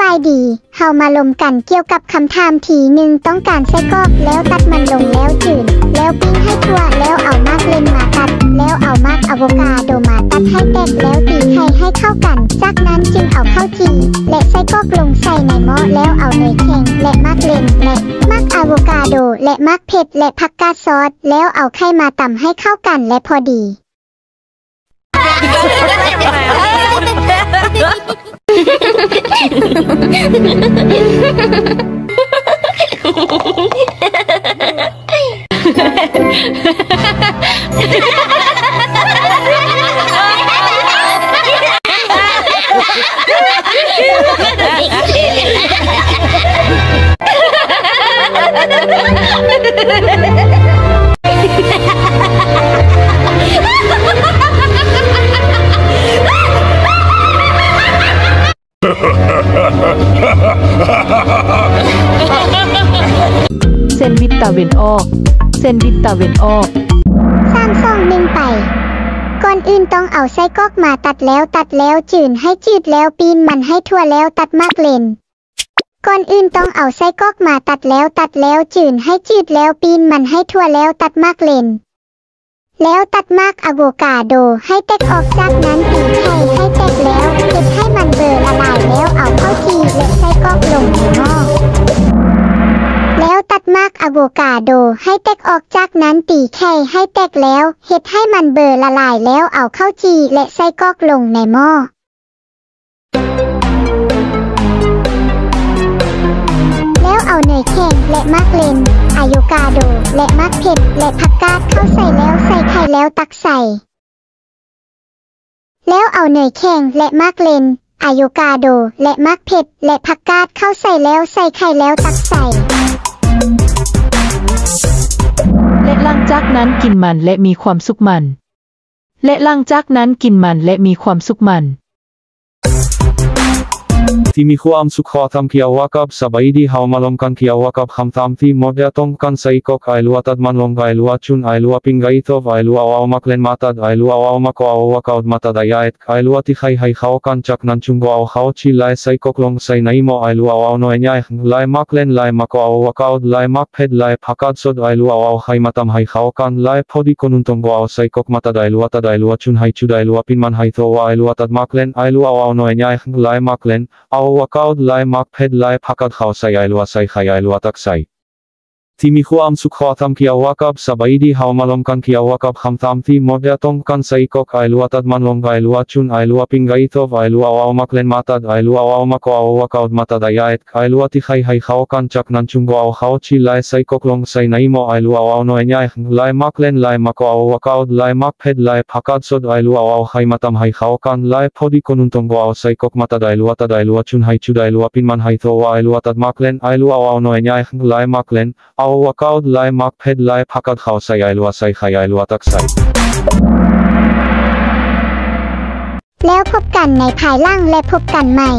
บายดีเฮามาลมกันเกี่ยวกับคำถามทีหนึ่งต้องการไส้กรอกแล้วตัดมันลงแล้วจืดแล้วปิ้งให้ทั่วแล้วเอามากเลนมาตัดแล้วเอามากอะโวคาโดมาตัดให้แตกแล้วตีไข่ให้เข้ากันจากนั้นจึงเอาข้าวจีและไส้กรอกลงใส่ในหม้อแล้วเอาเนยแข็งและมากเลนและมากอะโวคาโดและมากเผ็ดและผักกาดซอสแล้วเอาไข่มาตำให้เข้ากันและพอดีเส้นวิตตาเวนออกเส้นวิตตาเวนออกสร้างซองหนึ่งไปก่อนอื่นต้องเอาไส้กรอกมาตัดแล้วจืดให้จืดแล้วปีนมันให้ทั่วแล้วตัดมากเลนก่อนอื่นต้องเอาไส้กรอกมาตัดแล้วจืดให้จืดแล้วปีนมันให้ทั่วแล้วตัดมากเลนแล้วตัดมากอะโวคาโดให้แตกออกจากนั้นตีไข่ให้แตกแล้วเก็บให้มันเบอร์ละลายแล้วเอาข้าวจีและไส้กรอกลงในหม้อแล้วตัดมากอะโวคาโดให้แตกออกจากนั้นตีไข่ให้แตกแล้วเฮ็ดให้มันเบอร์ละลายแล้วเอาข้าวจีและไส้กรอกลงในหม้อแล้วเอาเนยแข็งและมากเลนอะโวคาโดและมากเผ็ดและผักกาดเข้าใส่แล้วใส่ไข่แล้วตักใส่แล้วเอาเนยแข็งและมากเลนอะโวคาโดและมากเผ็ดและผักกาดเข้าใส่แล้วใส่ไข่แล้วตักใส่และหลังจากนั้นกินมันและมีความสุขมันและหลังจากนั้นกินมันและมีความสุขมันที่มีความสุขทำเกี่ยวกับสบายดีเฮามาลงกันเกี่ยวกับคำถามที่หมดจะต้องการใส่กอกไอลัวตัดมันลงไอลัวชุนไอลัวปิงไอทบไอลัวเอามาเคลนมาตัดไอลัวเอามาก็เอาว่าเขามาตัดไอไอลัวที่ให้เขากันจากนั้นจุงก็เอาเขาชีไลใส่กอกลงใส่ในหม้อไอลัวเอาหน่อยใหญ่ไลมาเคลนไลมาก็เอาว่าเขาไลมาเผ็ดไลผักกาดสดไอลัวเอาให้มาทำให้เขากันไลพอดีคนนุ่งตงก็เอาใส่กอกมาตัดไอลัวชุนให้ชุดไอลัวปินมันให้ตัวไอลัวตัดมาเคลนไอลัวเอาหน่อยใหญ่ไลมาเคลนเอาว่าเขาไลมักเผ็ดไลผักกาดเขาใส่ไอลัวใส่ไข่ไอลัวตักใส่ที่มีความสุขทำเกี่ยวกับสบายดีเฮามาลงกันเกี่ยวกับคำถามที่หมดจะต้องการใส่กอกไอลัวตัดมันลงไอลัวชุนไอลัวปิงไอทบไอลัวเอามาเคลนมาตัดไอลัวเอามาก็เอาว่าเขามาตัดไอลัวที่ให้เขากันจากนั้นจุงก็เอาเขาชีไลใส่กอกลงใส่ในหม้อไอลัวเอาหน่อยใหญ่ไลมาเคลนไลมาก็เอาว่าเขาไลมาเผ็ดไลผักกาดสดไอลัวเอาให้มาทำให้เขากันไลพอดีคนนุ่งตงก็เอาใส่กอกมาตัดไอลัวชุนให้ชุดไอลัวปินมันให้ตัวไอลัวตัดมาเคลนไอลัวเอาหน่อยใหญ่ไลมาเคลนเอาว่าเขาไลมักเผ็ดไลผักกาดเขาใส่ไอลัวใส่ไข่ไอลัวตักใส่แล้วพบกันในภายหลังและพบกันใหม่